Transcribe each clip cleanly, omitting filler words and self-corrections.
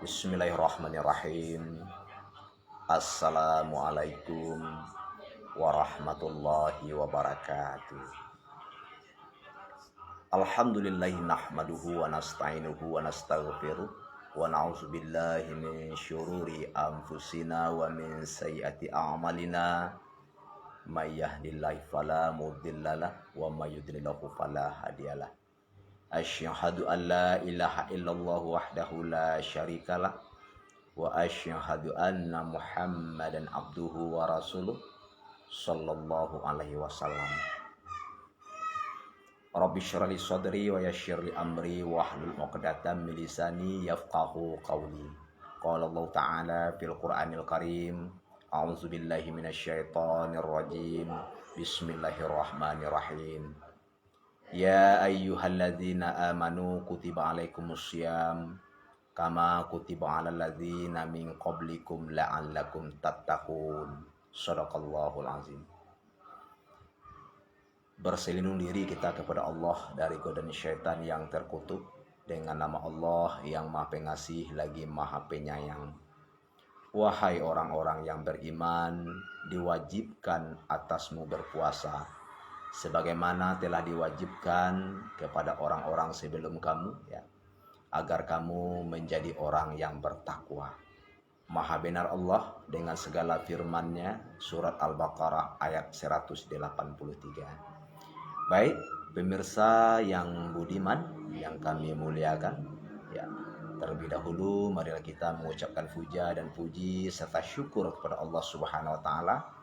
Bismillahirrahmanirrahim. Assalamualaikum warahmatullahi wabarakatuh. Alhamdulillahi nahmaduhu wa nasta'inuhu wa nastaghfiruh wa na'udzubillahi min syururi anfusina wa min sayyiati a'malina. May yahdihillahu fala mudhillalah wa may yudlilhu fala hadiyalah. Asyhadu an la ilaha illallah wahdahu la syarikalah wa asyhadu anna Muhammadan abduhu wa rasuluh sallallahu alaihi wasallam. Rabbi syrah li sadri wa yassir li amri wa hlul 'uqdatam min lisani yafqahu qawli. Qala Allah Ta'ala fil Qur'anil Karim, a'udzu billahi minasyaitonir rajim. Bismillahirrahmanirrahim. Ya ayyuhalladzina amanu kutiba alaikumussyam kama kutiba alal ladzina min qablikum la'allakum tattaqun. Shadaqallahul azim. Berselindung diri kita kepada Allah dari godaan syaitan yang terkutuk dengan nama Allah yang Maha Pengasih lagi Maha Penyayang. Wahai orang-orang yang beriman, diwajibkan atasmu berpuasa sebagaimana telah diwajibkan kepada orang-orang sebelum kamu, ya, agar kamu menjadi orang yang bertakwa. Maha benar Allah dengan segala firman-Nya, surat Al-Baqarah ayat 183. Baik, pemirsa yang budiman yang kami muliakan, ya, terlebih dahulu marilah kita mengucapkan puja dan puji serta syukur kepada Allah Subhanahu wa taala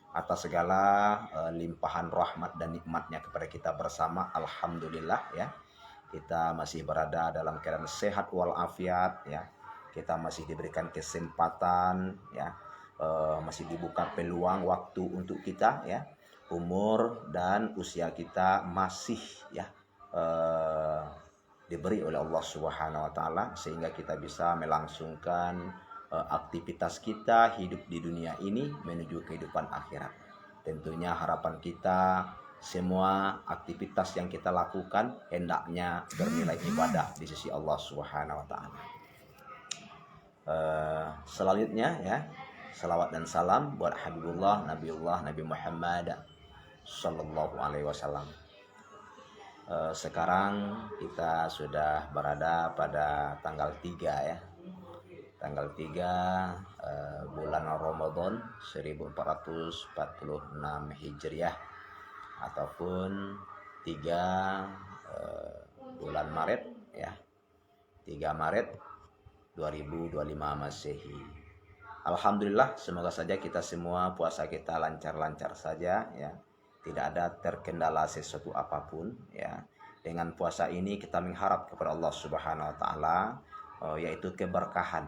atas segala limpahan rahmat dan nikmatnya kepada kita bersama. Alhamdulillah, ya, kita masih berada dalam keadaan sehat walafiat, ya, kita masih diberikan kesempatan, ya, masih dibuka peluang waktu untuk kita, ya, umur dan usia kita masih, ya, diberi oleh Allah Subhanahu wa taala sehingga kita bisa melangsungkan aktivitas kita hidup di dunia ini menuju kehidupan akhirat. Tentunya harapan kita semua aktivitas yang kita lakukan hendaknya bernilai ibadah di sisi Allah Subhanahu wa taala. Selanjutnya, ya, salawat dan salam buat Habibullah Nabi Muhammad sallallahu alaihi wasallam. Sekarang kita sudah berada pada tanggal 3, ya. Tanggal 3 bulan Ramadan 1446 Hijriah ataupun 3 bulan Maret, ya. 3 Maret 2025 Masehi. Alhamdulillah, semoga saja kita semua puasa kita lancar-lancar saja, ya. Tidak ada terkendala sesuatu apapun, ya. Dengan puasa ini kita mengharap kepada Allah Subhanahu wa taala yaitu keberkahan,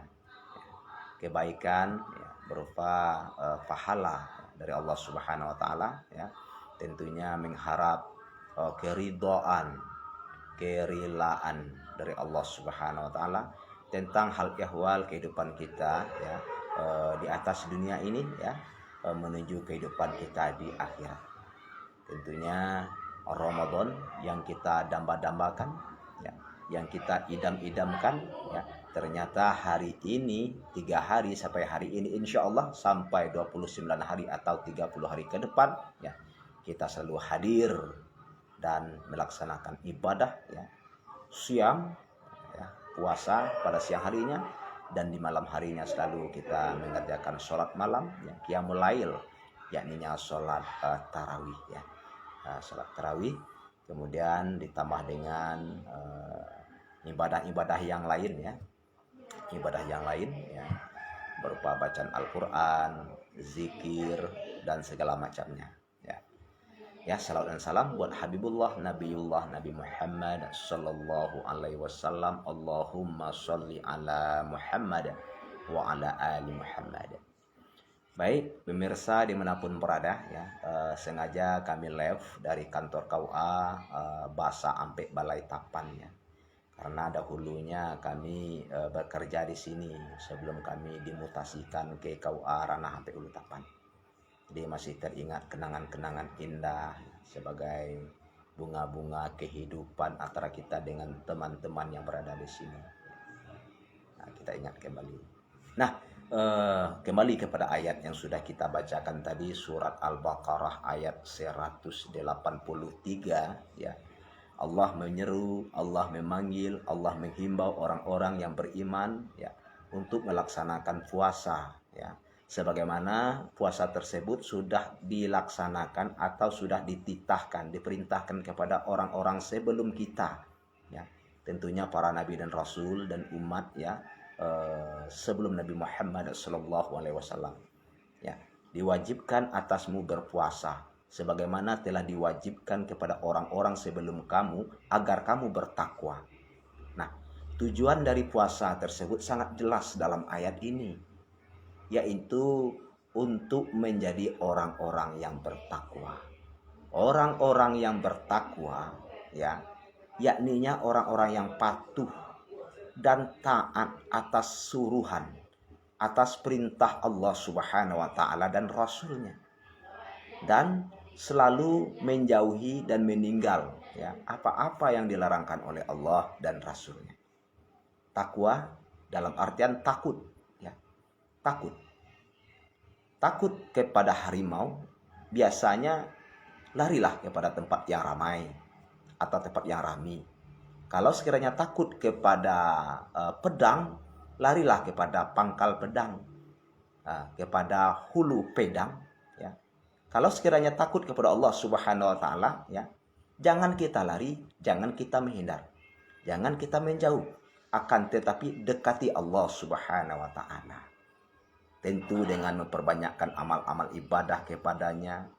kebaikan, ya, berupa pahala dari Allah Subhanahu wa taala, ya. Tentunya mengharap keridhaan, kerilaan dari Allah Subhanahu wa taala tentang hal ehwal kehidupan kita, ya, di atas dunia ini, ya, menuju kehidupan kita di akhirat. Tentunya Ramadan yang kita damba-dambakan, ya, yang kita idam-idamkan, ya, ternyata hari ini 3 hari sampai hari ini insya Allah sampai 29 hari atau 30 hari ke depan, ya, kita selalu hadir dan melaksanakan ibadah, ya, siam, ya, puasa pada siang harinya, dan di malam harinya selalu kita mengerjakan sholat malam, ya, qiyamul lail, yakninya sholat tarawih, ya, sholat tarawih, kemudian ditambah dengan ibadah-ibadah yang lain, ya, ibadah yang lain, ya, berupa bacaan Al-Quran, zikir, dan segala macamnya, ya. Ya, salawat dan salam buat Habibullah Nabi Muhammad sallallahu alaihi wasallam. Allahumma sholli ala Muhammad wa ala ali Muhammad. Baik, pemirsa dimanapun berada, ya, sengaja kami live dari kantor KUA Basa Ampek Balai Tapan, ya. Karena dahulunya kami bekerja di sini sebelum kami dimutasikan ke KUA Ranah Ampek Ulu Tapan. Jadi masih teringat kenangan-kenangan indah sebagai bunga-bunga kehidupan antara kita dengan teman-teman yang berada di sini. Nah, kita ingat kembali. Nah, kembali kepada ayat yang sudah kita bacakan tadi, surat Al-Baqarah ayat 183 ya. Allah menyeru, Allah memanggil, Allah menghimbau orang-orang yang beriman ya untuk melaksanakan puasa ya. Sebagaimana puasa tersebut sudah dilaksanakan atau sudah dititahkan, diperintahkan kepada orang-orang sebelum kita ya. Tentunya para nabi dan rasul dan umat ya, sebelum Nabi Muhammad SAW ya, diwajibkan atasmu berpuasa sebagaimana telah diwajibkan kepada orang-orang sebelum kamu agar kamu bertakwa. Nah, tujuan dari puasa tersebut sangat jelas dalam ayat ini, yaitu untuk menjadi orang-orang yang bertakwa. Orang-orang yang bertakwa ya, yakninya orang-orang yang patuh dan taat atas suruhan, atas perintah Allah Subhanahu wa taala dan Rasulnya, dan selalu menjauhi dan meninggal ya apa-apa yang dilarangkan oleh Allah dan Rasulnya. Takwa dalam artian takut ya. Takut kepada harimau, biasanya larilah kepada tempat yang ramai atau tempat yang ramai. Kalau sekiranya takut kepada pedang, larilah kepada pangkal pedang, kepada hulu pedang ya. Kalau sekiranya takut kepada Allah Subhanahu wa taala ya, jangan kita lari, jangan kita menghindar, jangan kita menjauh, akan tetapi dekati Allah Subhanahu wa taala. Tentu dengan memperbanyakkan amal-amal ibadah kepadanya,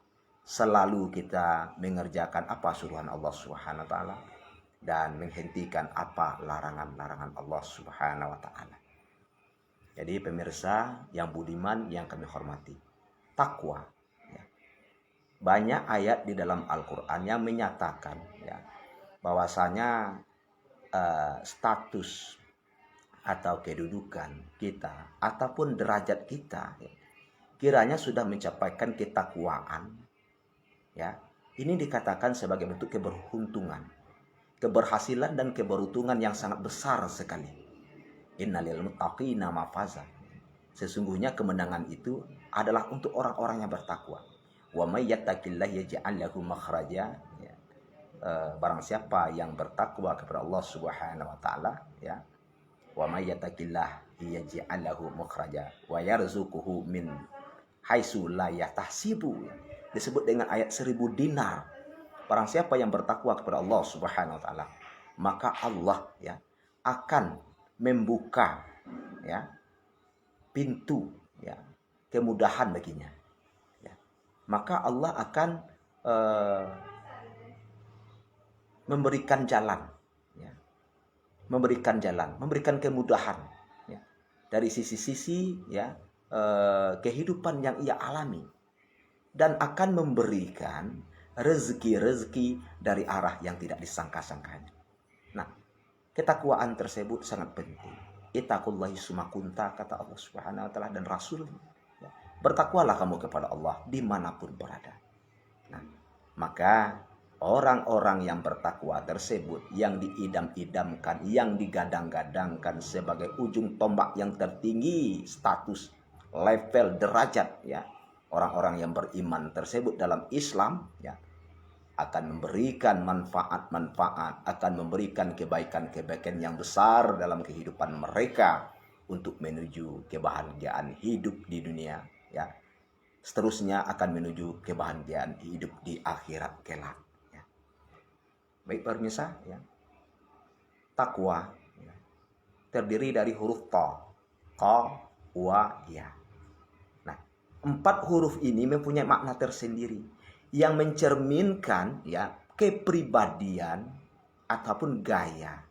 selalu kita mengerjakan apa suruhan Allah Subhanahu wa taala dan menghentikan apa larangan-larangan Allah Subhanahu wa taala. Jadi pemirsa yang budiman yang kami hormati, takwa ya. Banyak ayat di dalam Al-Qur'an yang menyatakan ya bahwasanya status atau kedudukan kita ataupun derajat kita ya, kiranya sudah mencapaikan ketakwaan ya. Ini dikatakan sebagai bentuk keberuntungan, keberhasilan dan keberuntungan yang sangat besar sekali. Innalil muttaqina mafaza. Sesungguhnya kemenangan itu adalah untuk orang-orang yang bertakwa. Wa may yattaqillaha yaj'al lahu makhraja ya. Barang siapa yang bertakwa kepada Allah Subhanahu wa taala ya, wa may yattaqillaha yaj'al lahu makhraja wa yarzuquhu min haitsu la yahtasibu. Disebut dengan ayat 1000 dinar. Barang siapa yang bertakwa kepada Allah Subhanahu wa taala, maka Allah ya akan membuka ya pintu ya kemudahan baginya ya. Maka Allah akan memberikan jalan ya, memberikan kemudahan ya dari sisi-sisi ya kehidupan yang ia alami, dan akan memberikan rezeki-rezeki dari arah yang tidak disangka-sangkanya. Nah, ketakwaan tersebut sangat penting. Ittaqullahi sumakunta, kata Allah Subhanahu wa taala dan Rasulnya. Ya, bertakwalah kamu kepada Allah dimanapun berada. Nah, maka orang-orang yang bertakwa tersebut yang diidam-idamkan, yang digadang-gadangkan sebagai ujung tombak yang tertinggi status, level, derajat ya, orang-orang yang beriman tersebut dalam Islam ya, akan memberikan manfaat-manfaat, akan memberikan kebaikan-kebaikan yang besar dalam kehidupan mereka untuk menuju kebahagiaan hidup di dunia ya. Seterusnya akan menuju kebahagiaan hidup di akhirat kelak ya. Baik pemirsa ya. Takwa ya, terdiri dari huruf ta, qa, wa, ya. Nah, 4 huruf ini mempunyai makna tersendiri yang mencerminkan ya kepribadian ataupun gaya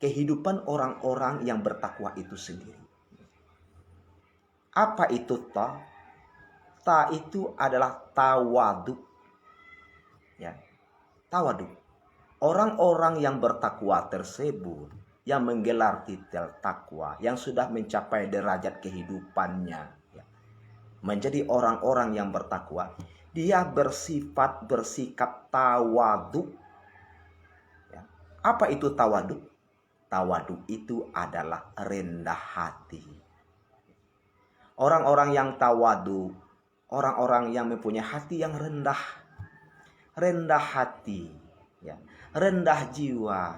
kehidupan orang-orang yang bertakwa itu sendiri. Apa itu ta? Ta itu adalah tawadu. Ya. Tawadu. Orang-orang yang bertakwa tersebut, yang menggelar titel takwa, yang sudah mencapai derajat kehidupannya ya, menjadi orang-orang yang bertakwa, dia bersikap tawadu. Ya. Apa itu tawadu? Tawadu itu adalah rendah hati. Orang-orang yang tawadu, orang-orang yang mempunyai hati yang rendah hati, ya, rendah jiwa,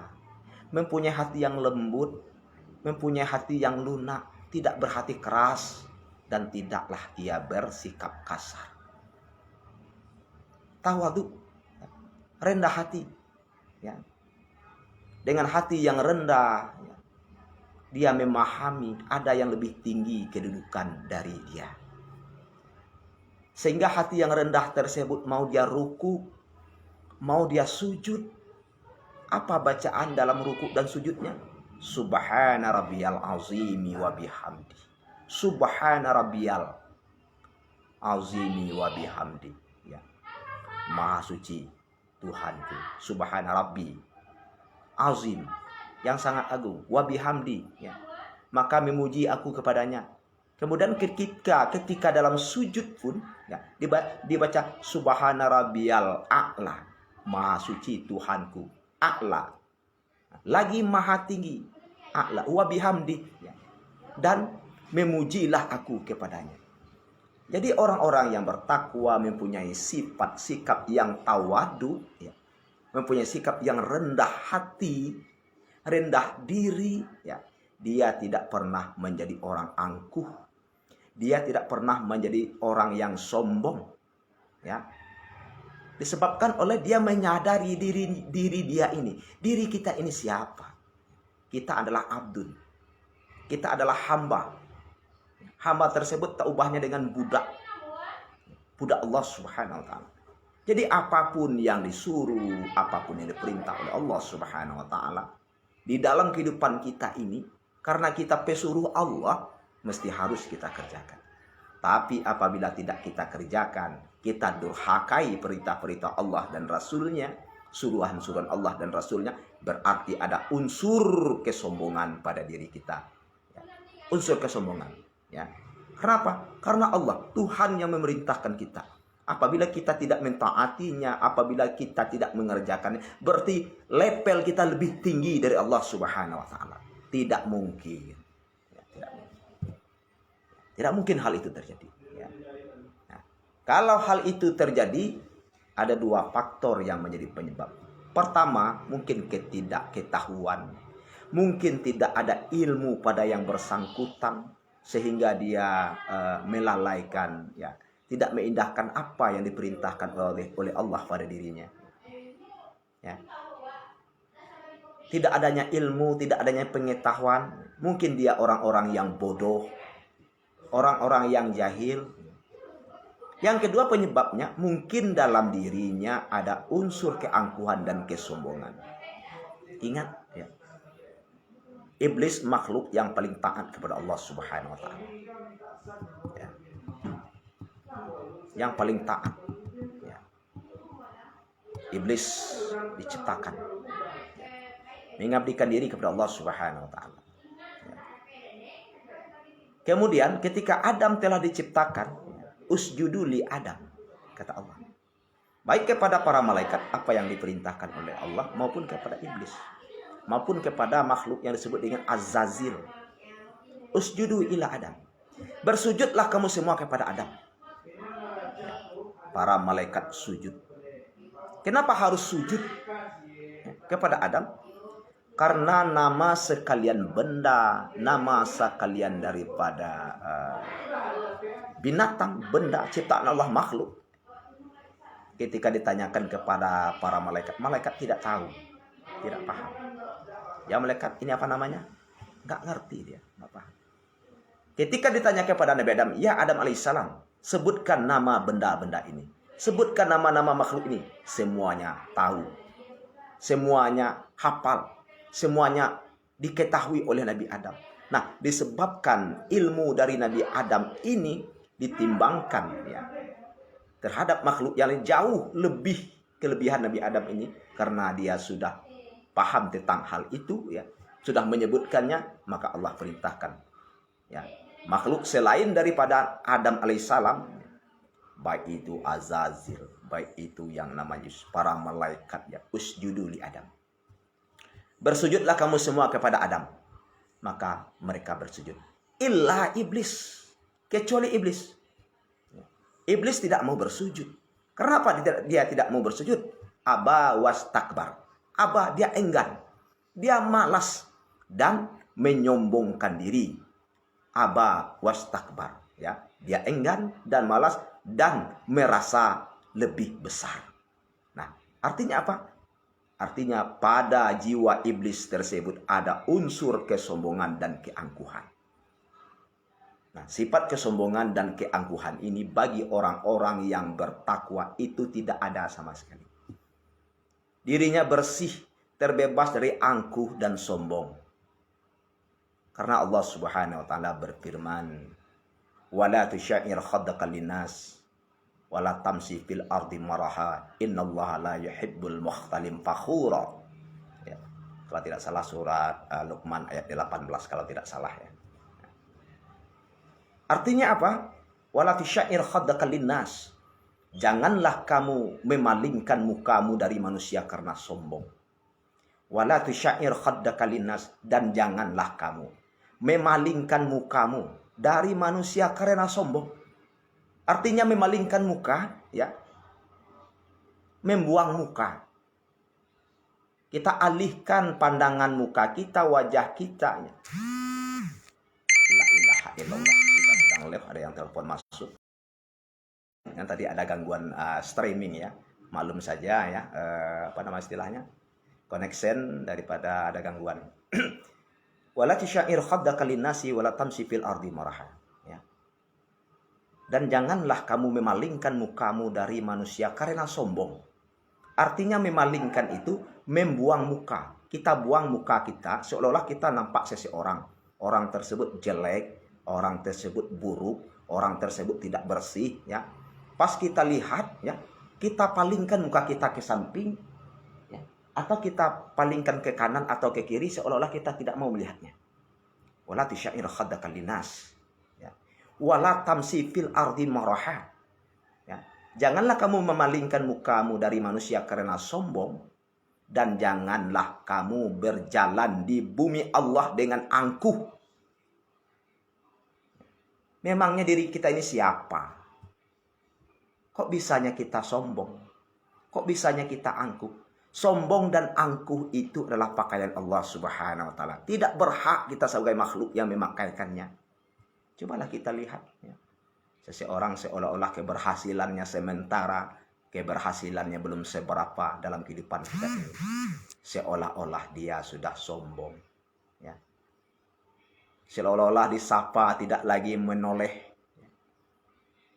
mempunyai hati yang lembut, mempunyai hati yang lunak, tidak berhati keras, dan tidaklah ia bersikap kasar. Tawadu, rendah hati, ya. Dengan hati yang rendah, ya, dia memahami ada yang lebih tinggi kedudukan dari dia. Sehingga hati yang rendah tersebut mau dia ruku, mau dia sujud, apa bacaan dalam ruku dan sujudnya? Subhana rabbiyal azimi wa bihamdi. Subhana rabbiyal azimi wa bihamdi. Ya. Maha suci Tuhanku. Subhana rabbi azim, yang sangat agung, wa bihamdi, ya, maka memuji aku kepadanya. Kemudian ketika dalam sujud pun, ya, dibaca subhana rabbiyal a'la, maha suci Tuhanku, a'la, lagi maha tinggi, a'la, wa bihamdi, ya, dan memujilah aku kepadanya. Jadi orang-orang yang bertakwa mempunyai sifat sikap yang tawadu, ya, mempunyai sikap yang rendah hati, rendah diri, ya. Dia tidak pernah menjadi orang angkuh. Dia tidak pernah menjadi orang yang sombong, ya. Disebabkan oleh dia menyadari diri dia ini. Diri kita ini siapa? Kita adalah abdun. Kita adalah hamba. Hamba tersebut tak ubahnya dengan budak. Budak Allah Subhanahu wa taala. Jadi apapun yang disuruh, apapun yang diperintah oleh Allah Subhanahu wa taala di dalam kehidupan kita ini, karena kita pesuruh Allah, mesti harus kita kerjakan. Tapi apabila tidak kita kerjakan, kita durhakai perintah-perintah Allah dan Rasulnya, suruhan-suruhan Allah dan Rasulnya, berarti ada unsur kesombongan pada diri kita. Ya. Unsur kesombongan. Ya. Kenapa? Karena Allah, Tuhan yang memerintahkan kita. Apabila kita tidak mentaatinya, apabila kita tidak mengerjakannya, berarti level kita lebih tinggi dari Allah Subhanahu wa taala. Tidak mungkin. Ya, tidak mungkin hal itu terjadi. Ya. Nah, kalau hal itu terjadi, ada dua faktor yang menjadi penyebab. Pertama, mungkin ketidakketahuan. Mungkin tidak ada ilmu pada yang bersangkutan, sehingga dia melalaikan, ya, tidak mengindahkan apa yang diperintahkan oleh Allah pada dirinya. Ya. Tidak adanya ilmu, tidak adanya pengetahuan. Mungkin dia orang-orang yang bodoh, orang-orang yang jahil. Yang kedua penyebabnya, mungkin dalam dirinya ada unsur keangkuhan dan kesombongan. Ingat, ya, iblis makhluk yang paling taat kepada Allah Subhanahu wa taala. Ya. Yang paling taat, ya. Iblis diciptakan, ya, mengabdikan diri kepada Allah Subhanahu wa taala. Ya. Kemudian ketika Adam telah diciptakan, usjudu li Adam, kata Allah, baik kepada para malaikat apa yang diperintahkan oleh Allah, maupun kepada iblis, maupun kepada makhluk yang disebut dengan Azazil. Usjudu ila Adam, bersujudlah kamu semua kepada Adam. Para malaikat sujud. Kenapa harus sujud kepada Adam? Karena nama sekalian benda, nama sekalian daripada binatang, benda, ciptaan Allah, makhluk. Ketika ditanyakan kepada para malaikat, malaikat tidak tahu, tidak paham. Ya malaikat ini apa namanya? Nggak ngerti dia, nggak paham. Ketika ditanya kepada Nabi Adam, ya Adam alaihissalam, sebutkan nama benda-benda ini. Sebutkan nama-nama makhluk ini. Semuanya tahu. Semuanya hafal. Semuanya diketahui oleh Nabi Adam. Nah, disebabkan ilmu dari Nabi Adam ini ditimbangkan, ya, terhadap makhluk yang jauh lebih kelebihan Nabi Adam ini, karena dia sudah paham tentang hal itu, ya, sudah menyebutkannya, maka Allah perintahkan, ya, makhluk selain daripada Adam alaihissalam, baik itu Azazil, baik itu yang namanya para malaikat, ya, usjudu li Adam, bersujudlah kamu semua kepada Adam. Maka mereka bersujud. Illa iblis. Kecuali iblis. Iblis tidak mau bersujud. Kenapa dia tidak mau bersujud? Aba wastakbar. Aba, dia enggan. Dia malas dan menyombongkan diri. Aba wastakbar. Ya, dia enggan dan malas dan merasa lebih besar. Nah, artinya apa? Artinya pada jiwa iblis tersebut ada unsur kesombongan dan keangkuhan. Nah, sifat kesombongan dan keangkuhan ini bagi orang-orang yang bertakwa itu tidak ada sama sekali. Dirinya bersih, terbebas dari angkuh dan sombong. Karena Allah Subhanahu wa taala berfirman, "Wala tusyair khaddaka linnas wala tamsi fil ardi maraha innallaha la yuhibbul mukhtalin fakhura." Ya, kalau tidak salah surat Luqman ayat 18 kalau tidak salah ya. Artinya apa? Wala tusyair khaddaka linnas. Janganlah kamu memalingkan mukamu dari manusia karena sombong. Wala tusyair khaddaka linnas, dan janganlah kamu memalingkan mukamu dari manusia karena sombong. Artinya memalingkan muka, ya, membuang muka. Kita alihkan pandangan muka kita, wajah kita. Ya. La ilaha illallah. Kita sedang live, ada yang telepon masuk. Yang tadi ada gangguan streaming ya, maklum saja ya, apa nama istilahnya, connection daripada ada gangguan. Wala tusyair khaddaka linnasi wala tamsi fil ardi maraha. Ya. Dan janganlah kamu memalingkan mukamu dari manusia karena sombong. Artinya memalingkan itu membuang muka. Kita buang muka kita seolah-olah kita nampak seseorang. Orang tersebut jelek, orang tersebut buruk, orang tersebut tidak bersih. Ya. Pas kita lihat, ya, kita palingkan muka kita ke samping, ya, atau kita palingkan ke kanan atau ke kiri seolah-olah kita tidak mau melihatnya. Wala tusyair khaddaka linnas. Ya. Wala tamsi fil ardi maraha. Ya. Janganlah kamu memalingkan mukamu dari manusia karena sombong, dan janganlah kamu berjalan di bumi Allah dengan angkuh. Memangnya diri kita ini siapa? Kok bisanya kita sombong? Kok bisanya kita angkuh? Sombong dan angkuh itu adalah pakaian Allah Subhanahu wa taala. Tidak berhak kita sebagai makhluk yang memakaikannya. Cobalah kita lihat. Ya. Seseorang seolah-olah keberhasilannya sementara, keberhasilannya belum seberapa dalam kehidupan kita ini. Seolah-olah dia sudah sombong. Ya. Seolah-olah disapa tidak lagi menoleh.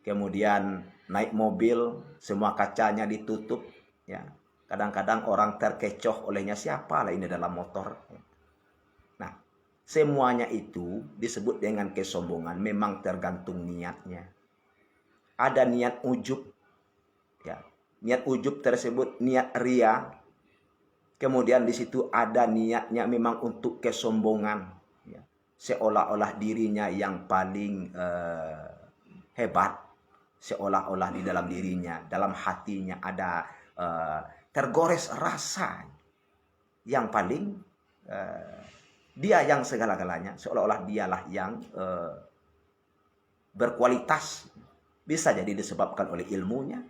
Kemudian naik mobil, semua kacanya ditutup. Ya. Kadang-kadang orang terkecoh olehnya, siapa lah ini dalam motor. Nah, semuanya itu disebut dengan kesombongan. Memang tergantung niatnya. Ada niat ujub. Ya. Niat ujub tersebut niat ria. Kemudian di situ ada niatnya memang untuk kesombongan. Ya. Seolah-olah dirinya yang paling hebat. Seolah-olah di dalam dirinya, dalam hatinya ada tergores rasa yang paling dia yang segala-galanya, seolah-olah dialah yang berkualitas. Bisa jadi disebabkan oleh ilmunya,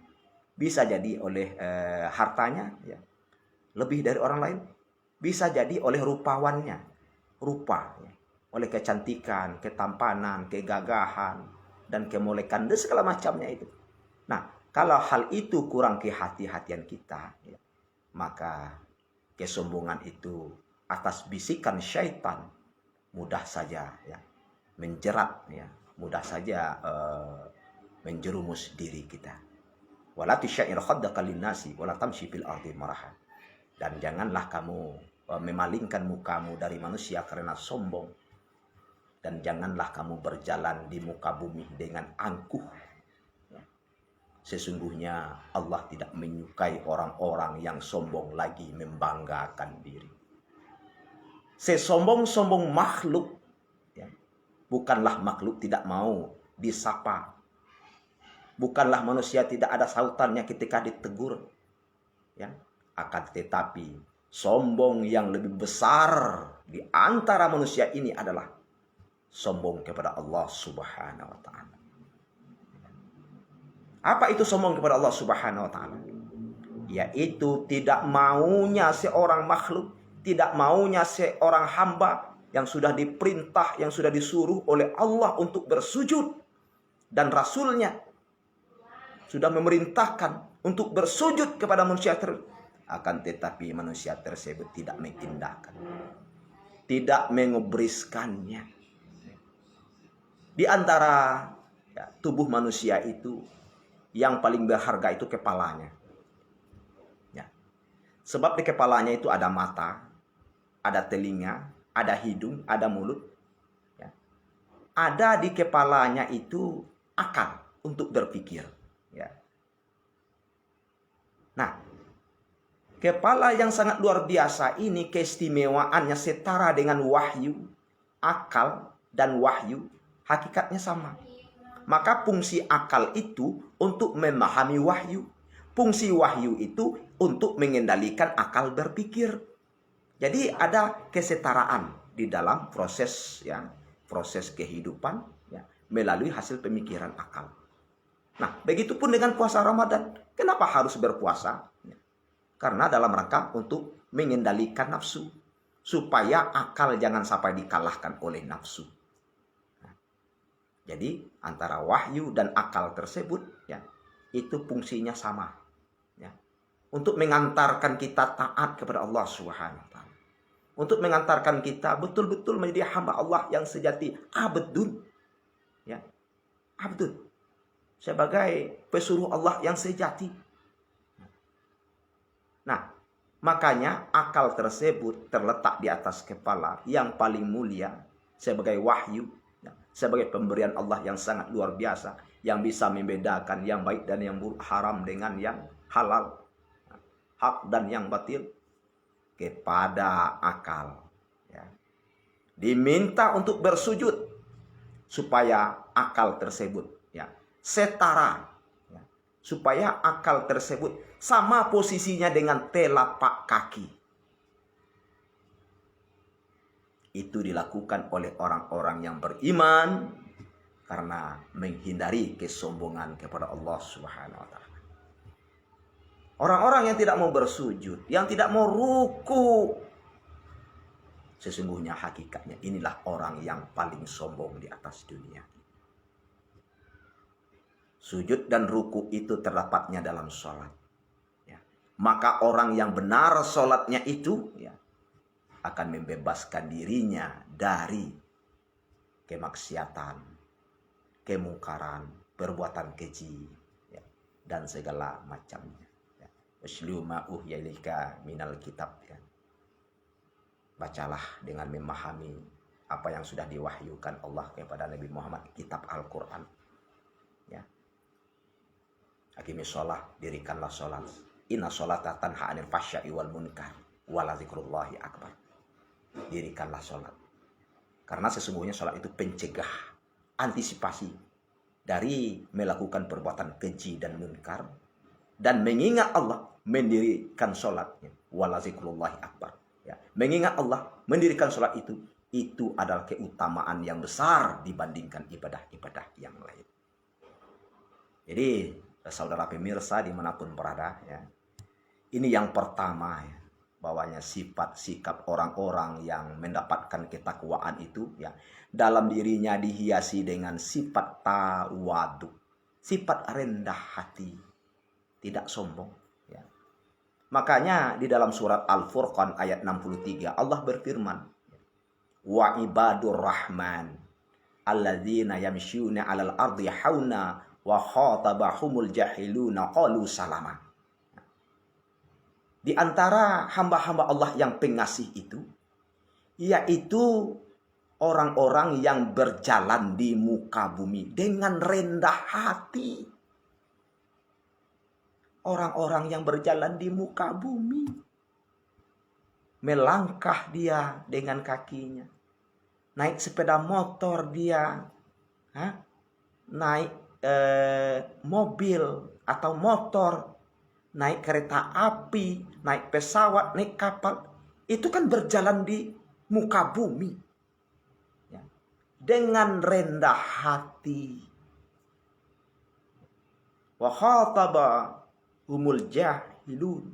bisa jadi oleh hartanya, ya, lebih dari orang lain, bisa jadi oleh rupawannya, rupa, ya, oleh kecantikan, ketampanan, kegagahan, dan kemolekan, dan segala macamnya itu. Nah, kalau hal itu kurang kehati-hatian kita, ya, maka kesombongan itu atas bisikan syaitan mudah saja, ya, menjerat, ya, mudah saja menjerumus diri kita. Wala tusyair khaddaka linnasi wala tamshi fil ardi maraha. Dan janganlah kamu memalingkan mukamu dari manusia karena sombong. Dan janganlah kamu berjalan di muka bumi dengan angkuh. Sesungguhnya Allah tidak menyukai orang-orang yang sombong lagi membanggakan diri. Sesombong-sombong makhluk, ya, bukanlah makhluk tidak mau disapa. Bukanlah manusia tidak ada sautannya ketika ditegur. Ya. Akan tetapi Sombong yang lebih besar di antara manusia ini adalah sombong kepada Allah Subhanahu wa taala. Apa itu sombong kepada Allah Subhanahu wa taala? Yaitu tidak maunya seorang makhluk, tidak maunya seorang hamba yang sudah diperintah, yang sudah disuruh oleh Allah untuk bersujud, dan Rasulnya sudah memerintahkan untuk bersujud kepada manusia tersebut. Akan tetapi manusia tersebut tidak mengindahkan, tidak mengubriskannya. Di antara tubuh manusia itu, yang paling berharga itu kepalanya. Sebab di kepalanya itu ada mata, ada telinga, ada hidung, ada mulut. Ada di kepalanya itu akal untuk berpikir. Nah, kepala yang sangat luar biasa ini keistimewaannya setara dengan wahyu. Akal dan wahyu hakikatnya sama. Maka fungsi akal itu untuk memahami wahyu. Fungsi wahyu itu untuk mengendalikan akal berpikir. Jadi ada kesetaraan di dalam proses kehidupan melalui hasil pemikiran akal. Nah, begitupun dengan puasa Ramadan. Kenapa harus berpuasa? Karena dalam rangka untuk mengendalikan nafsu, supaya akal jangan sampai dikalahkan oleh nafsu. Jadi antara wahyu dan akal tersebut itu fungsinya sama. Untuk mengantarkan kita taat kepada Allah Subhanahu wa taala. Untuk mengantarkan kita betul-betul menjadi hamba Allah yang sejati, abdun. Abdun. Sebagai pesuruh Allah yang sejati. Nah, makanya akal tersebut terletak di atas kepala yang paling mulia sebagai wahyu, sebagai pemberian Allah yang sangat luar biasa, yang bisa membedakan yang baik dan yang buruk, haram dengan yang halal, hak dan yang batil. Kepada akal diminta untuk bersujud supaya akal tersebut setara, supaya akal tersebut sama posisinya dengan telapak kaki. Itu dilakukan oleh orang-orang yang beriman karena menghindari kesombongan kepada Allah Subhanahu wa taala. Orang-orang yang tidak mau bersujud, yang tidak mau ruku, sesungguhnya hakikatnya inilah orang yang paling sombong di atas dunia. Sujud dan ruku itu terdapatnya dalam sholat. Maka orang yang benar sholatnya itu akan membebaskan dirinya dari kemaksiatan, kemungkaran, perbuatan keji, dan segala macamnya. Uslu ma uhya ilaika minal kitab. Bacalah dengan memahami apa yang sudah diwahyukan Allah kepada Nabi Muhammad, kitab Al-Quran. Aqimis sholah, dirikanlah sholat. Inna sholata tanha anil fahsya'i wal munkar wala zikrullahi akbar. Dirikanlah sholat. Karena sesungguhnya sholat itu pencegah, antisipasi dari melakukan perbuatan keji dan munkar, dan mengingat Allah, mendirikan sholatnya. Wala zikrullahi akbar. Mengingat Allah, mendirikan sholat itu adalah keutamaan yang besar dibandingkan ibadah-ibadah yang lain. Jadi saudara pemirsa dimanapun berada, ini yang pertama, bahwanya sifat sikap orang-orang yang mendapatkan ketakwaan itu dalam dirinya dihiasi dengan sifat tawadu, sifat rendah hati, tidak sombong. Makanya di dalam surat Al-Furqan ayat 63 Allah berfirman, wa ibadur rahman alladzina yamshuna 'alal ardi hauna wa khatabahumul jahiluna qalu salama. Di antara hamba-hamba Allah yang pengasih itu, yaitu orang-orang yang berjalan di muka bumi dengan rendah hati. Orang-orang yang berjalan di muka bumi, melangkah dia dengan kakinya, naik sepeda motor dia, naik mobil atau motor, naik kereta api, naik pesawat, naik kapal, itu kan berjalan di muka bumi. Ya. Dengan rendah hati. Wa khataba humul jahilun.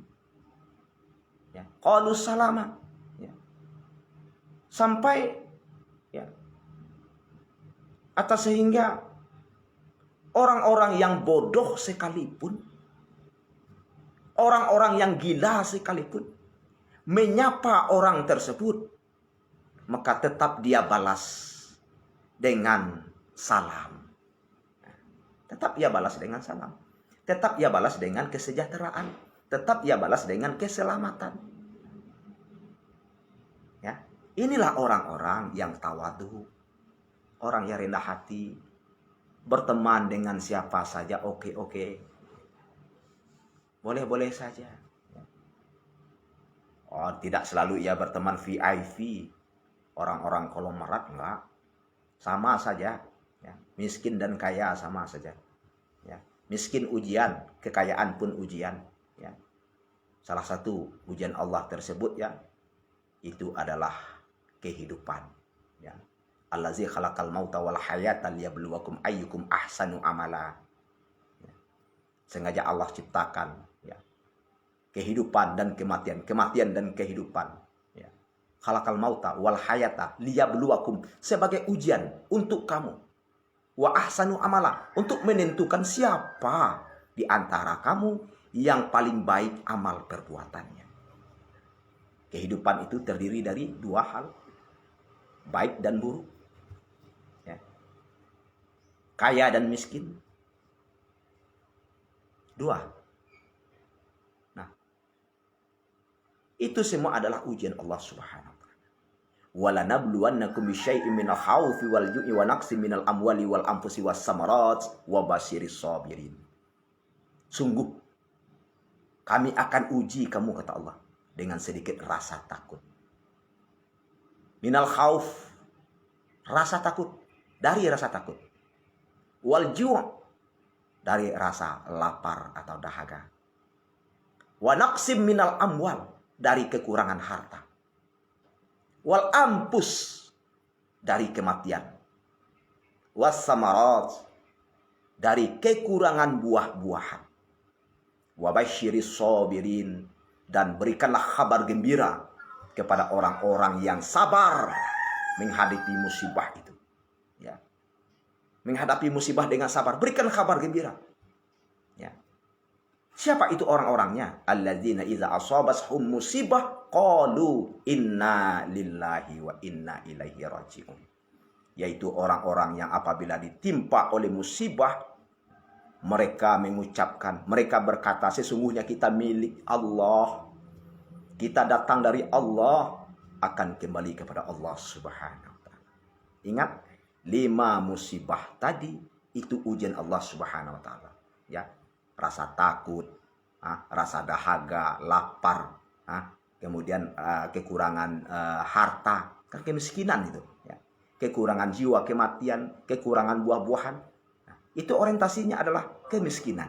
Ya. Qalu salama. Ya. Sampai ya, atas sehingga orang-orang yang bodoh sekalipun, orang-orang yang gila sekalipun, menyapa orang tersebut, maka tetap dia balas dengan salam. Tetap ia balas dengan salam. Tetap ia balas dengan kesejahteraan. Tetap ia balas dengan keselamatan. Ya, inilah orang-orang yang tawadu, orang yang rendah hati, berteman dengan siapa saja oke. Boleh-boleh saja. Oh, tidak selalu ia berteman VIP. Orang-orang konglomerat enggak. Sama saja. Ya. Miskin dan kaya sama saja. Ya. Miskin ujian, kekayaan pun ujian. Ya. Salah satu ujian Allah tersebut ya, itu adalah kehidupan. Ya. Allazi khalaqal mauta wal hayata liyabluwakum ayyukum ahsanu amala. Ya. Sengaja Allah ciptakan ya, kehidupan dan kematian, kematian dan kehidupan. Ya. Khalaqal mauta wal hayata liyabluwakum, sebagai ujian untuk kamu. Wa ahsanu amala, untuk menentukan siapa di antara kamu yang paling baik amal perbuatannya. Kehidupan itu terdiri dari dua hal, baik dan buruk. Ya. Kaya dan miskin. Dua. Nah, itu semua adalah ujian Allah Subhanahu wa taala. Walanabluwannakum bisyai'in minal khaufi wal ju'i wa naqsin minal amwali wal anfusi was samarat wa basyiris sabirin. Sungguh kami akan uji kamu, kata Allah, dengan sedikit rasa takut. Minal khauf, rasa takut, dari rasa takut. Wal ju', dari rasa lapar atau dahaga. Wa naqsim minal amwal, dari kekurangan harta. Wal ampus, dari kematian. Was samarat, dari kekurangan buah-buahan. Wa basyiris sabirin, dan berikanlah kabar gembira kepada orang-orang yang sabar menghadapi musibah itu. Ya. Menghadapi musibah dengan sabar, berikan kabar gembira. Ya. Siapa itu orang-orangnya? Alladzina idza asabashum musibah qalu inna lillahi wa inna ilaihi raji'un. Yaitu orang-orang yang apabila ditimpa oleh musibah, mereka mengucapkan, mereka berkata, sesungguhnya kita milik Allah. Kita datang dari Allah, akan kembali kepada Allah Subhanahu wa taala. Ingat, 5 musibah tadi itu ujian Allah Subhanahu wa taala. Ya, rasa takut, rasa dahaga, lapar, kemudian kekurangan harta, kan kemiskinan itu, ya. Kekurangan jiwa, kematian, kekurangan buah-buahan. Itu orientasinya adalah kemiskinan.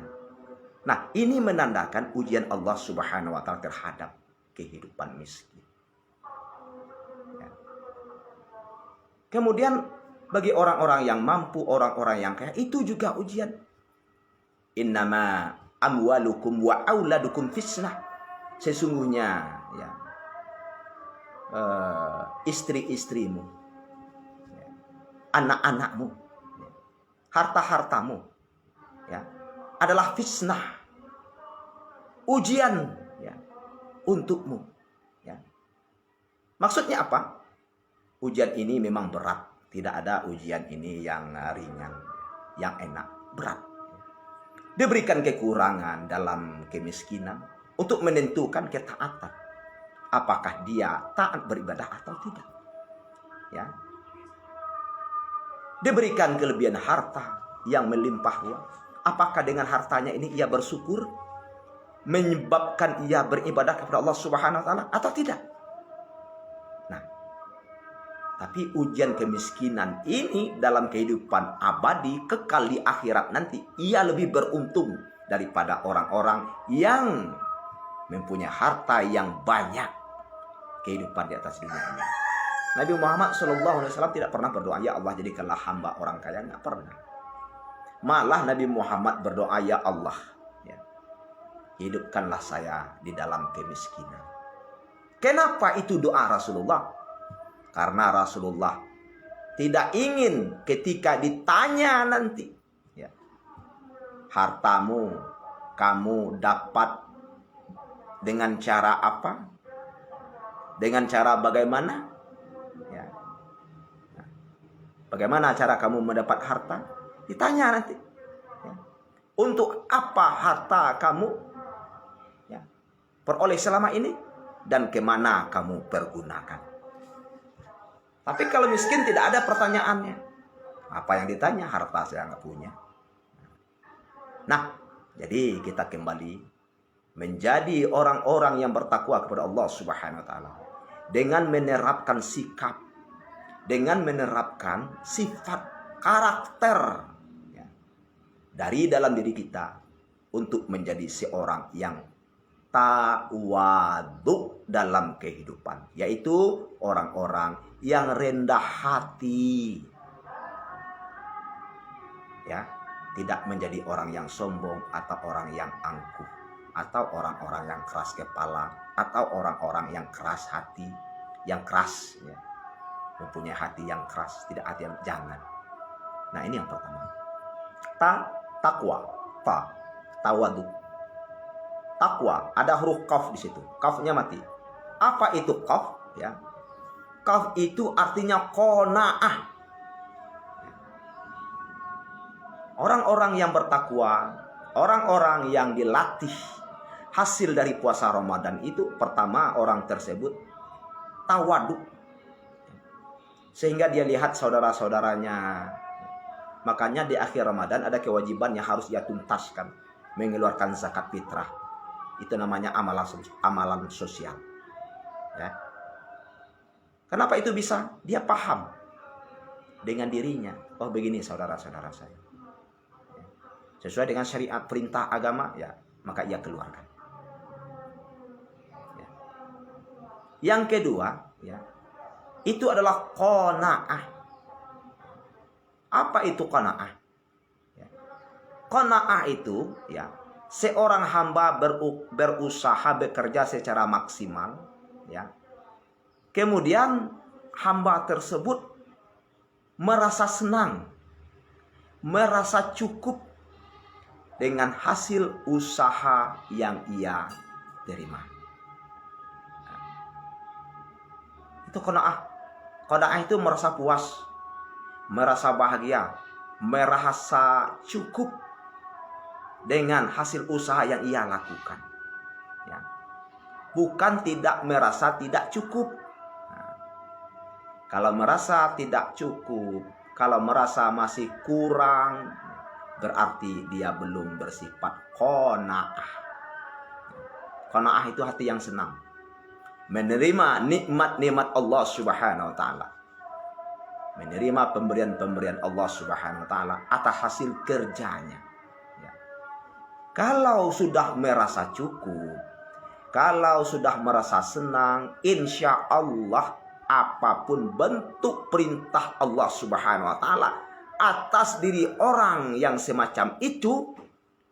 Nah, ini menandakan ujian Allah Subhanahu wa taala terhadap kehidupan miskin. Ya. Kemudian bagi orang-orang yang mampu, orang-orang yang kaya, itu juga ujian. Innama amwalukum wa auladukum fitnah. Sesungguhnya ya, istri-istrimu, ya, anak-anakmu, harta-hartamu ya, adalah fitnah, ujian ya, untukmu ya. Maksudnya apa? Ujian ini memang berat. Tidak ada ujian ini yang ringan, yang enak, berat. Diberikan kekurangan dalam kemiskinan untuk menentukan ketaatan. Apakah dia taat beribadah atau tidak. Ya. Diberikan kelebihan harta yang melimpah ruah. Apakah dengan hartanya ini ia bersyukur, menyebabkan ia beribadah kepada Allah Subhanahu wa taala atau tidak? Nah, tapi ujian kemiskinan ini dalam kehidupan abadi kekal di akhirat nanti, ia lebih beruntung daripada orang-orang yang mempunyai harta yang banyak kehidupan di atas dunia ini. Nabi Muhammad SAW tidak pernah berdoa, ya Allah jadikanlah hamba orang kaya, nggak pernah. Malah Nabi Muhammad berdoa, ya Allah, ya, hidupkanlah saya di dalam kemiskinan. Kenapa itu doa Rasulullah? Karena Rasulullah tidak ingin ketika ditanya nanti, ya, hartamu kamu dapat dengan cara apa? Dengan cara bagaimana? Ya. Nah, bagaimana cara kamu mendapat harta? Ditanya nanti. Ya. Untuk apa harta kamu, ya, peroleh selama ini dan kemana kamu pergunakan? Tapi kalau miskin tidak ada pertanyaannya. Apa yang ditanya? Harta saya nggak punya. Nah, jadi kita kembali menjadi orang-orang yang bertakwa kepada Allah Subhanahu wa taala dengan menerapkan sikap, dengan menerapkan sifat karakter, ya, dari dalam diri kita untuk menjadi seorang yang tawadu dalam kehidupan, yaitu orang-orang yang rendah hati, ya, tidak menjadi orang yang sombong atau orang yang angkuh atau orang-orang yang keras kepala atau orang-orang yang keras hati, yang keras, ya, mempunyai hati yang keras, tidak hati yang jangan. Nah, ini yang pertama. Takwa, tawadu. Takwa, ada huruf qaf di situ. Qafnya mati. Apa itu qaf? Ya. Qaf itu artinya qanaah. Orang-orang yang bertakwa, orang-orang yang dilatih hasil dari puasa Ramadan itu, pertama orang tersebut tawadu. Sehingga dia lihat saudara-saudaranya. Makanya di akhir Ramadan ada kewajiban yang harus dia tuntaskan, mengeluarkan zakat fitrah. Itu namanya amalan sosial. Ya. Kenapa itu bisa? Dia paham dengan dirinya. Oh begini saudara-saudara saya. Sesuai dengan syariat perintah agama, ya, maka ia keluarkan. Ya. Yang kedua, ya, itu adalah qanaah. Apa itu qanaah? Ya. Qanaah itu, ya, seorang hamba berusaha bekerja secara maksimal, ya. Kemudian hamba tersebut merasa senang, merasa cukup dengan hasil usaha yang ia terima. Itu qanaah. Qanaah itu merasa puas, merasa bahagia, merasa cukup dengan hasil usaha yang ia lakukan. Ya. Bukan tidak merasa tidak cukup. Nah, kalau merasa tidak cukup, kalau merasa masih kurang, berarti dia belum bersifat qanaah. Qanaah itu hati yang senang, menerima nikmat-nikmat Allah Subhanahu wa taala, menerima pemberian-pemberian Allah Subhanahu wa taala atas hasil kerjanya. Ya. Kalau sudah merasa cukup, kalau sudah merasa senang, insya Allah apapun bentuk perintah Allah Subhanahu wa taala atas diri orang yang semacam itu,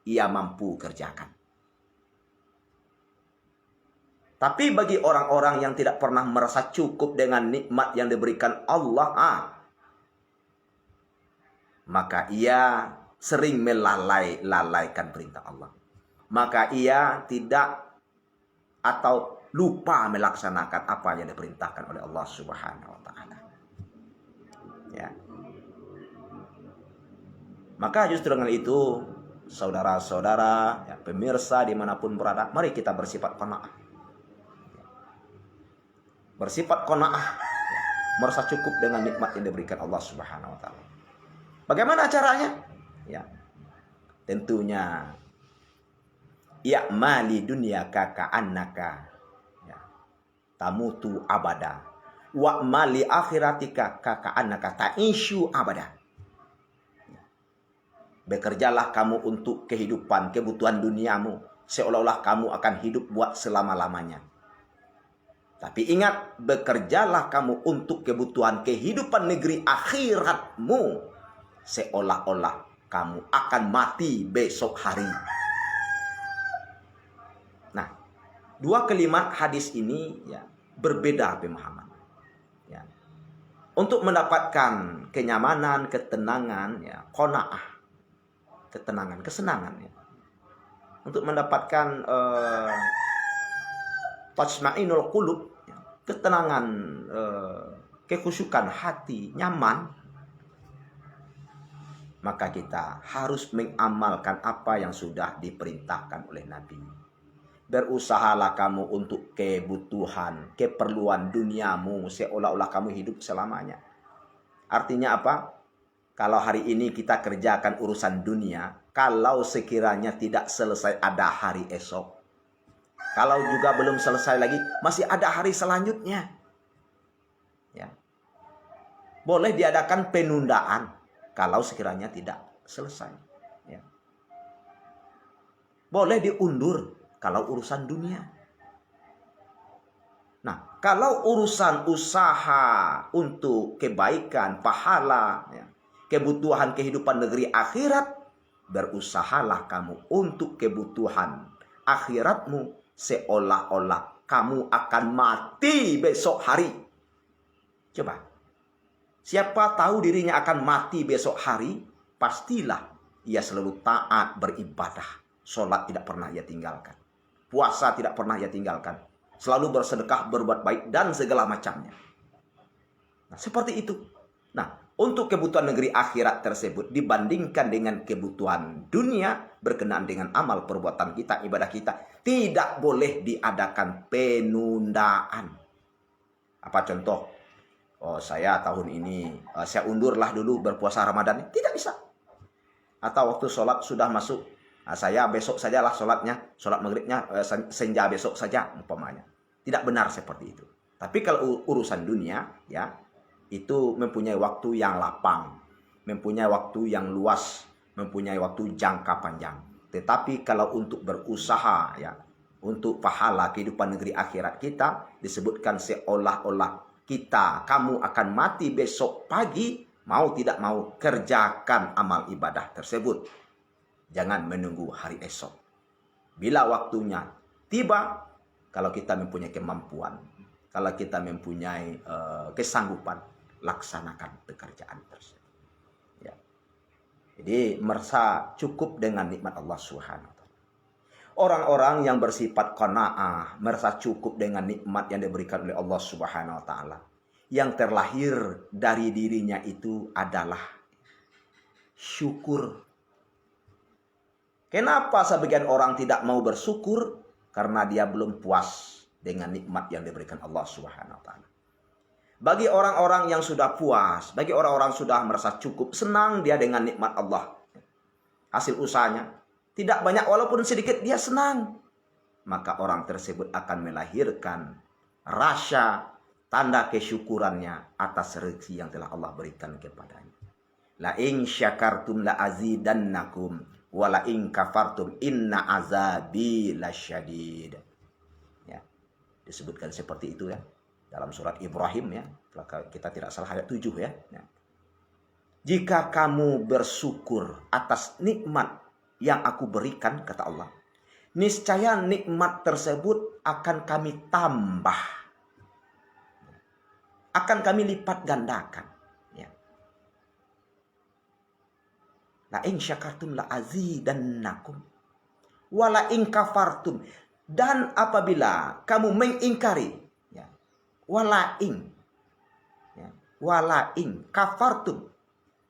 ia mampu kerjakan. Tapi bagi orang-orang yang tidak pernah merasa cukup dengan nikmat yang diberikan Allah, maka ia sering melalaikan perintah Allah. Maka ia tidak atau lupa melaksanakan apa yang diperintahkan oleh Allah Subhanahu wa taala. Ya. Maka justru dengan itu, saudara-saudara, ya, pemirsa dimanapun berada, mari kita bersifat qanaah. Bersifat qanaah, ya, merasa cukup dengan nikmat yang diberikan Allah Subhanahu wa taala. Bagaimana caranya? Ya. Tentunya ya'mali dunyaka ka'annaka, ya, tamutu abada. Wa'mali akhiratika ka'annaka ta'ishu abada. Bekerjalah kamu untuk kehidupan, kebutuhan duniamu, seolah-olah kamu akan hidup buat selama-lamanya. Tapi ingat, bekerjalah kamu untuk kebutuhan kehidupan negeri akhiratmu, seolah-olah kamu akan mati besok hari. Nah, dua kalimat hadis ini ya berbeda pemahaman. Ya. Untuk mendapatkan kenyamanan, ketenangan, ya, qanaah, ketenangan, kesenangan. Ya. Untuk mendapatkan tajma'inul qulub, ya, ketenangan, kekhusyukan hati, nyaman, maka kita harus mengamalkan apa yang sudah diperintahkan oleh Nabi. Berusahalah kamu untuk kebutuhan, keperluan duniamu, seolah-olah kamu hidup selamanya. Artinya apa? Kalau hari ini kita kerjakan urusan dunia, kalau sekiranya tidak selesai ada hari esok. Kalau juga belum selesai lagi, masih ada hari selanjutnya. Ya. Boleh diadakan penundaan kalau sekiranya tidak selesai. Ya. Boleh diundur kalau urusan dunia. Nah, kalau urusan usaha untuk kebaikan, pahala, ya, kebutuhan kehidupan negeri akhirat, berusahalah kamu untuk kebutuhan akhiratmu, seolah-olah kamu akan mati besok hari. Coba, siapa tahu dirinya akan mati besok hari, pastilah ia selalu taat beribadah. Sholat tidak pernah ia tinggalkan. Puasa tidak pernah ia tinggalkan. Selalu bersedekah, berbuat baik, dan segala macamnya. Nah, seperti itu. Nah, untuk kebutuhan negeri akhirat tersebut dibandingkan dengan kebutuhan dunia berkenaan dengan amal perbuatan kita, ibadah kita, tidak boleh diadakan penundaan. Apa contoh? Oh, saya tahun ini, saya undurlah dulu berpuasa Ramadan. Tidak bisa. Atau waktu sholat sudah masuk, saya besok sajalah sholatnya, sholat maghribnya senja besok saja umpamanya. Tidak benar seperti itu. Tapi kalau urusan dunia, ya, itu mempunyai waktu yang lapang, mempunyai waktu yang luas, mempunyai waktu jangka panjang. Tetapi kalau untuk berusaha, ya, untuk pahala kehidupan negeri akhirat kita, disebutkan seolah-olah kamu akan mati besok pagi, mau tidak mau kerjakan amal ibadah tersebut. Jangan menunggu hari esok. Bila waktunya tiba, kalau kita mempunyai kemampuan, kalau kita mempunyai kesanggupan, laksanakan pekerjaan tersebut. Ya. Jadi merasa cukup dengan nikmat Allah Subhanahu wa taala. Orang-orang yang bersifat qanaah, merasa cukup dengan nikmat yang diberikan oleh Allah Subhanahu wa taala, yang terlahir dari dirinya itu adalah syukur. Kenapa sebagian orang tidak mau bersyukur? Karena dia belum puas dengan nikmat yang diberikan Allah Subhanahu wa taala. Bagi orang-orang yang sudah puas, bagi orang-orang sudah merasa cukup, senang dia dengan nikmat Allah. Hasil usahanya tidak banyak walaupun sedikit dia senang. Maka orang tersebut akan melahirkan rasa tanda kesyukurannya atas rezeki yang telah Allah berikan kepadanya. La in syakartum la azidannakum wa la in kafartum inna azabi lasyadid. Ya. Disebutkan seperti itu ya dalam surat Ibrahim ya. Kalau kita tidak salah ayat 7 ya. Ya. Jika kamu bersyukur atas nikmat yang aku berikan, kata Allah, niscaya nikmat tersebut akan kami tambah, akan kami lipat gandakan. Ya. La in syakartum la azidannakum wa la in kafartum, dan apabila kamu mengingkari, ya, wala in, ya, wala in kafartum,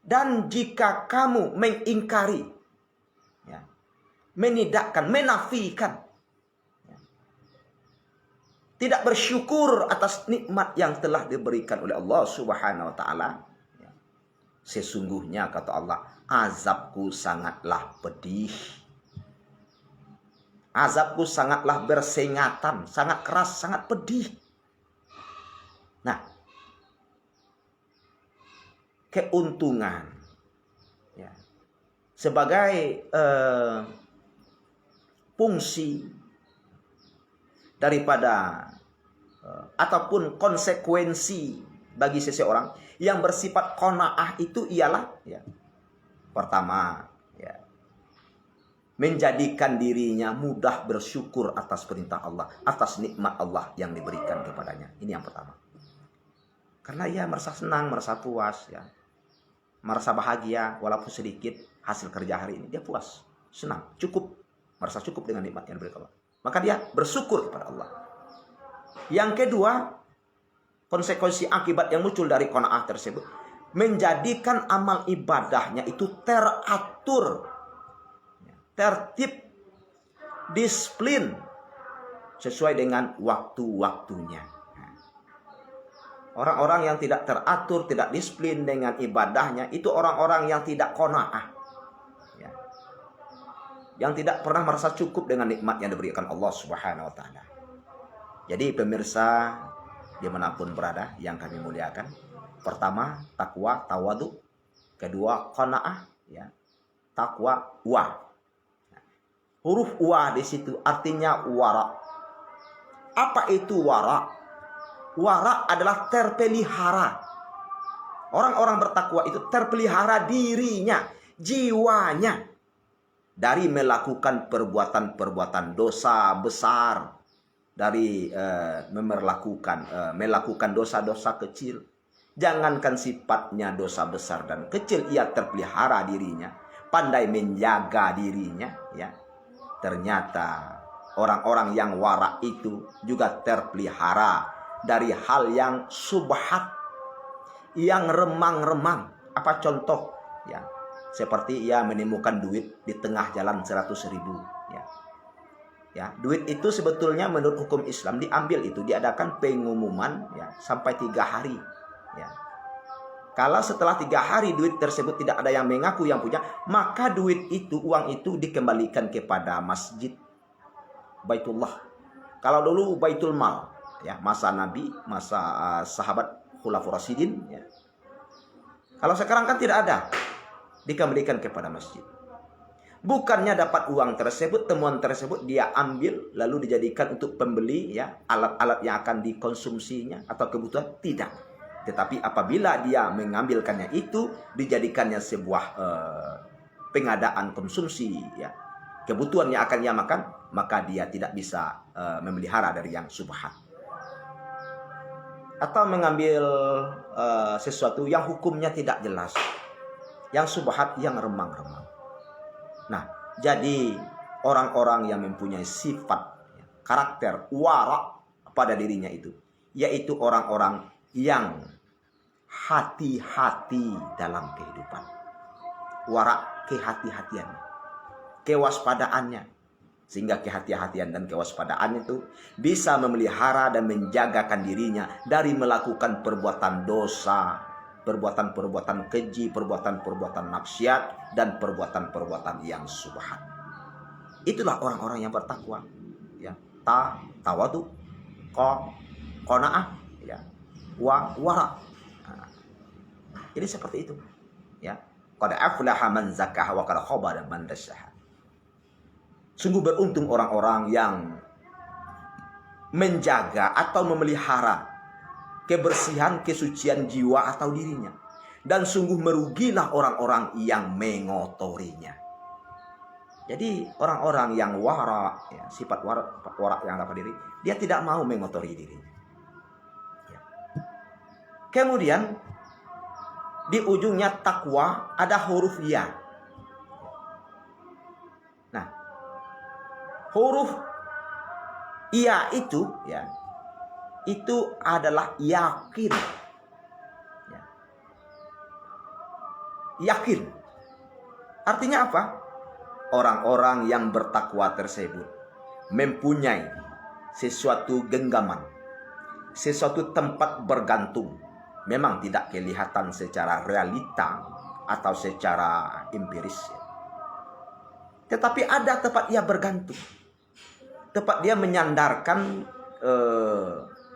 dan jika kamu mengingkari, ya, menidakkan, menafikan, ya, tidak bersyukur atas nikmat yang telah diberikan oleh Allah Subhanahu wa taala, ya, sesungguhnya kata Allah, azabku sangatlah pedih. Azabku sangatlah bersengatan, sangat keras, sangat pedih. Nah, keuntungan, ya, sebagai fungsi daripada ataupun konsekuensi bagi seseorang yang bersifat qanaah itu ialah pertama menjadikan dirinya mudah bersyukur atas perintah Allah, atas nikmat Allah yang diberikan kepadanya. Ini yang pertama. Karena ia merasa senang, merasa puas, merasa bahagia walaupun sedikit hasil kerja hari ini, dia puas, senang, cukup, merasa cukup dengan nikmat yang diberikan Allah. Maka dia bersyukur kepada Allah. Yang kedua, konsekuensi akibat yang muncul dari qanaah tersebut, menjadikan amal ibadahnya itu teratur, tertib, disiplin, sesuai dengan waktu-waktunya. Orang-orang yang tidak teratur, tidak disiplin dengan ibadahnya, itu orang-orang yang tidak qanaah, yang tidak pernah merasa cukup dengan nikmat yang diberikan Allah Subhanahu wa Ta'ala. Jadi pemirsa dimanapun berada yang kami muliakan, pertama takwa, tawadu, kedua qanaah, takwa, wa. Huruf wa di situ artinya wara. Apa itu wara? Wara adalah terpelihara. Orang-orang bertakwa itu terpelihara dirinya, jiwanya, dari melakukan perbuatan-perbuatan dosa besar, dari melakukan dosa-dosa kecil. Jangankan sifatnya dosa besar dan kecil, ia terpelihara dirinya, pandai menjaga dirinya, Ternyata orang-orang yang wara itu juga terpelihara dari hal yang subhat, yang remang-remang. Apa contoh? Seperti ia menemukan duit di tengah jalan 100.000. Duit itu sebetulnya menurut hukum Islam diambil itu diadakan pengumuman sampai 3 hari. Kalau setelah 3 hari duit tersebut tidak ada yang mengaku yang punya, maka duit itu, uang itu dikembalikan kepada masjid, Baitullah. Kalau dulu Baitul Mal, masa Nabi, masa sahabat Khulafaur Rasyidin. Kalau sekarang kan tidak ada, dikembalikan kepada masjid. Bukannya dapat uang tersebut, temuan tersebut dia ambil lalu dijadikan untuk pembeli alat-alat yang akan dikonsumsinya atau kebutuhan, tidak. Tetapi apabila dia mengambilkannya itu dijadikannya sebuah pengadaan konsumsi, kebutuhan yang akan ia makan, maka dia tidak bisa memelihara dari yang subhat. Atau mengambil sesuatu yang hukumnya tidak jelas, yang subhat, yang remang-remang. Nah, jadi orang-orang yang mempunyai sifat, karakter wara pada dirinya itu, yaitu orang-orang yang hati-hati dalam kehidupan. Wara, kehati-hatian, kewaspadaannya. Sehingga kehati-hatian dan kewaspadaan itu bisa memelihara dan menjagakan dirinya dari melakukan perbuatan dosa, perbuatan-perbuatan keji, perbuatan-perbuatan maksiat, dan perbuatan-perbuatan yang subhat. Itulah orang-orang yang bertakwa. Tawadu, qanaah, wara. Jadi seperti itu. Qad aflaha man zakkaha wa qad khaba man dassaha. Sungguh beruntung orang-orang yang menjaga atau memelihara kebersihan, kesucian jiwa atau dirinya. Dan sungguh merugilah orang-orang yang mengotorinya. Jadi orang-orang yang wara, sifat wara yang dapat diri, dia tidak mau mengotori dirinya. Kemudian di ujungnya takwa ada huruf ya. Nah, huruf iya itu itu adalah yakin. Yakin. Artinya apa? Orang-orang yang bertakwa tersebut mempunyai sesuatu genggaman, sesuatu tempat bergantung. Memang tidak kelihatan secara realita atau secara empiris. Tetapi ada tempat ia bergantung. Tempat dia menyandarkan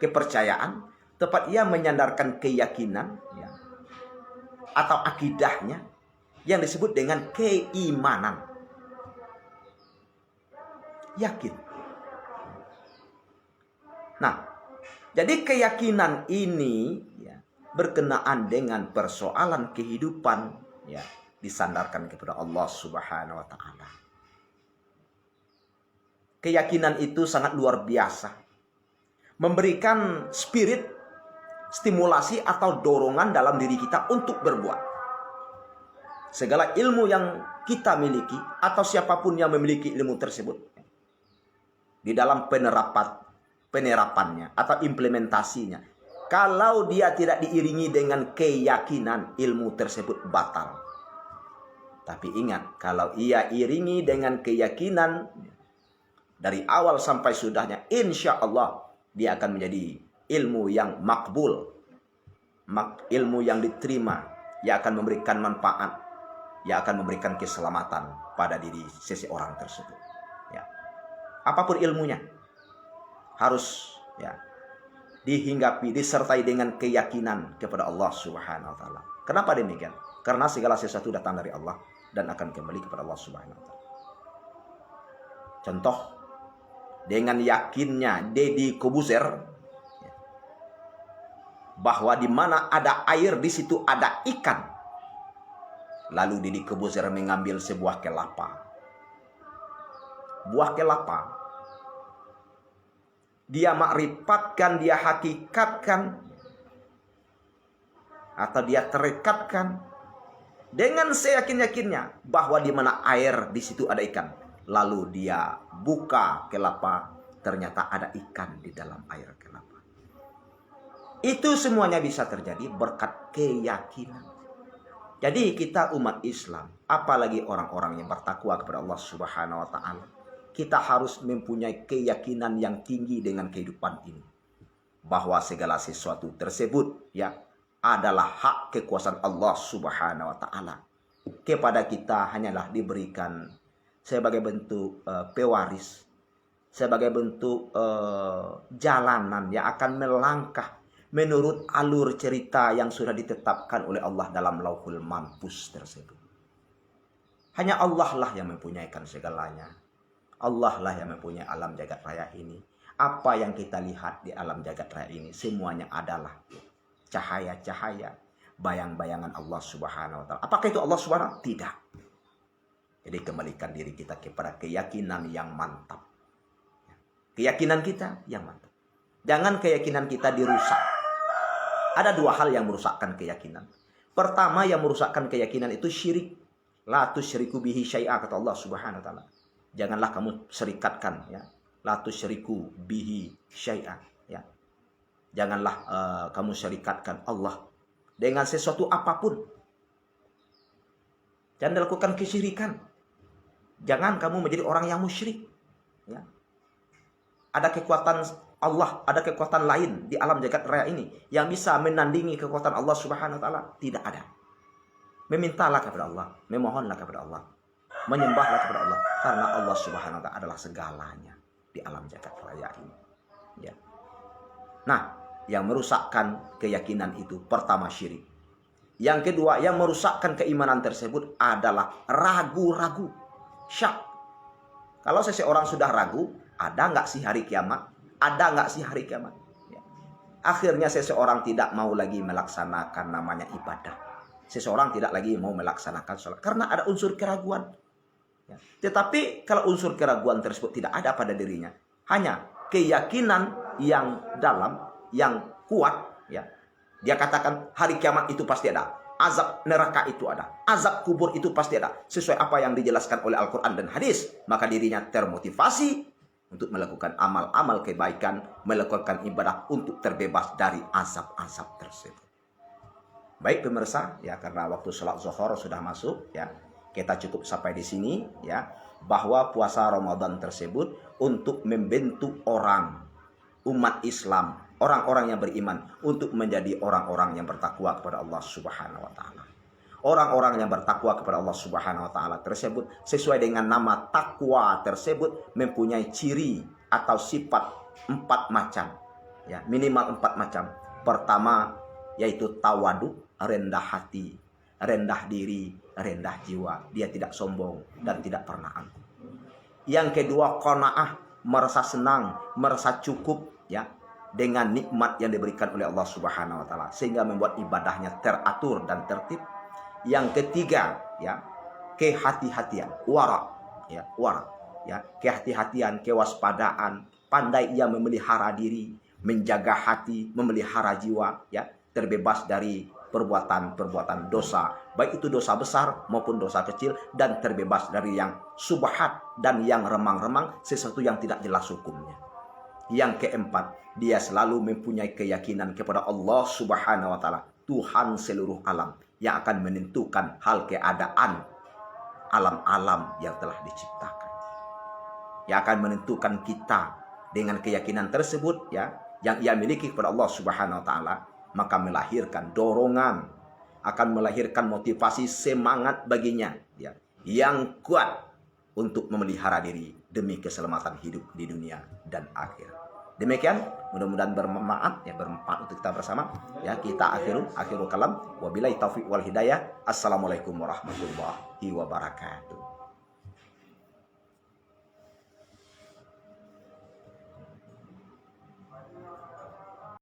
kepercayaan. Tempat ia menyandarkan keyakinan. Atau akidahnya. yang disebut dengan keimanan. Yakin. Nah, jadi keyakinan ini ya, berkenaan dengan persoalan kehidupan ya, disandarkan kepada Allah Subhanahu wa taala. Keyakinan itu sangat luar biasa. Memberikan spirit, stimulasi atau dorongan dalam diri kita untuk berbuat. Segala ilmu yang kita miliki atau siapapun yang memiliki ilmu tersebut, di dalam penerapannya atau implementasinya, kalau dia tidak diiringi dengan keyakinan, ilmu tersebut batal. Tapi ingat, kalau ia iringi dengan keyakinan dari awal sampai sudahnya, insya Allah dia akan menjadi ilmu yang makbul, ilmu yang diterima, yang akan memberikan manfaat, yang akan memberikan keselamatan pada diri seseorang tersebut. Ya. Apapun ilmunya, harus ya dihinggapi, disertai dengan keyakinan kepada Allah Subhanahu wa taala. Kenapa demikian? Karena segala sesuatu datang dari Allah dan akan kembali kepada Allah Subhanahu wa taala. Contoh, dengan yakinnya Deddy Corbuzier bahwa di mana ada air di situ ada ikan. Lalu Deddy Corbuzier mengambil sebuah kelapa. Buah kelapa. Dia makrifatkan, dia hakikatkan, atau dia terekatkan dengan seyakin-yakinnya bahwa di mana air di situ ada ikan. Lalu dia buka kelapa, ternyata ada ikan di dalam air kelapa. Itu semuanya bisa terjadi berkat keyakinan. Jadi kita umat Islam, apalagi orang-orang yang bertakwa kepada Allah Subhanahu wa taala, kita harus mempunyai keyakinan yang tinggi dengan kehidupan ini, bahwa segala sesuatu tersebut ya adalah hak kekuasaan Allah Subhanahu wa taala. Kepada kita hanyalah diberikan sebagai bentuk pewaris, sebagai bentuk jalanan yang akan melangkah menurut alur cerita yang sudah ditetapkan oleh Allah dalam Lauhul Mahfuz tersebut. Hanya Allah lah yang mempunyaikan segalanya. Allah lah yang mempunyai alam jagat raya ini. Apa yang kita lihat di alam jagat raya ini semuanya adalah cahaya-cahaya, bayang-bayangan Allah Subhanahu wa taala. Apakah itu Allah Subhanahu? Tidak. Jadi kembalikan diri kita kepada keyakinan yang mantap. Keyakinan kita yang mantap. Jangan keyakinan kita dirusak. Ada dua hal yang merusakkan keyakinan. Pertama yang merusakkan keyakinan itu syirik. La tusyriku bihi syai'a, kata Allah Subhanahu wa taala. Janganlah kamu serikatkan ya. La tusyriku bihi syai'a ya. Janganlah kamu serikatkan Allah dengan sesuatu apapun. Jangan dilakukan kesyirikan. Jangan kamu menjadi orang yang musyrik ya. Ada kekuatan Allah, ada kekuatan lain di alam jagat raya ini yang bisa menandingi kekuatan Allah Subhanahu wa taala? Tidak ada. Memintalah kepada Allah, memohonlah kepada Allah, menyembahlah kepada Allah, karena Allah Subhanahu wa taala adalah segalanya di alam jagat raya ini. Ya. Nah, yang merusakkan keyakinan itu pertama syirik. Yang kedua, yang merusakkan keimanan tersebut adalah ragu-ragu, syak. Kalau seseorang sudah ragu, ada nggak sih hari kiamat? Ada nggak sih hari kiamat? Ya. Akhirnya seseorang tidak mau lagi melaksanakan namanya ibadah. Seseorang tidak lagi mau melaksanakan sholat karena ada unsur keraguan. Ya. Tetapi kalau unsur keraguan tersebut tidak ada pada dirinya, hanya keyakinan yang dalam, yang kuat. Ya. Dia katakan hari kiamat itu pasti ada. Azab neraka itu ada. Azab kubur itu pasti ada. Sesuai apa yang dijelaskan oleh Al-Quran dan hadis. Maka dirinya termotivasi untuk melakukan amal-amal kebaikan, melakukan ibadah untuk terbebas dari azab-azab tersebut. Baik pemirsa, ya karena waktu sholat zuhur sudah masuk, ya kita cukup sampai di sini, ya bahwa puasa Ramadan tersebut untuk membentuk orang, umat Islam, orang-orang yang beriman untuk menjadi orang-orang yang bertakwa kepada Allah Subhanahu wa taala. Orang-orang yang bertakwa kepada Allah Subhanahu wa taala tersebut sesuai dengan nama takwa tersebut mempunyai ciri atau sifat 4 macam. Ya, minimal 4 macam. Pertama yaitu tawadu, rendah hati. rendah diri, rendah jiwa. Dia tidak sombong dan tidak pernah angkuh. Yang kedua, qanaah, merasa senang, merasa cukup ya dengan nikmat yang diberikan oleh Allah Subhanahu wa taala sehingga membuat ibadahnya teratur dan tertib. Yang ketiga, ya, kehati-hatian, wara, ya, wara, ya, kehati-hatian, kewaspadaan, pandai ia memelihara diri, menjaga hati, memelihara jiwa, ya, terbebas dari perbuatan-perbuatan dosa, baik itu dosa besar maupun dosa kecil, dan terbebas dari yang subhat dan yang remang-remang, sesuatu yang tidak jelas hukumnya. Yang keempat, dia selalu mempunyai keyakinan kepada Allah Subhanahu wa taala, Tuhan seluruh alam yang akan menentukan hal keadaan alam-alam yang telah diciptakan. Yang akan menentukan kita dengan keyakinan tersebut, ya, yang ia miliki kepada Allah Subhanahu wa taala, maka melahirkan dorongan, akan melahirkan motivasi semangat baginya, ya, yang kuat untuk memelihara diri demi keselamatan hidup di dunia dan akhirat. Demikian, mudah-mudahan bermanfaat, ya, bermanfaat untuk kita bersama. Ya, kita akhiru kalam. Wabillahi taufiq wal hidayah. Assalamualaikum warahmatullahi wabarakatuh.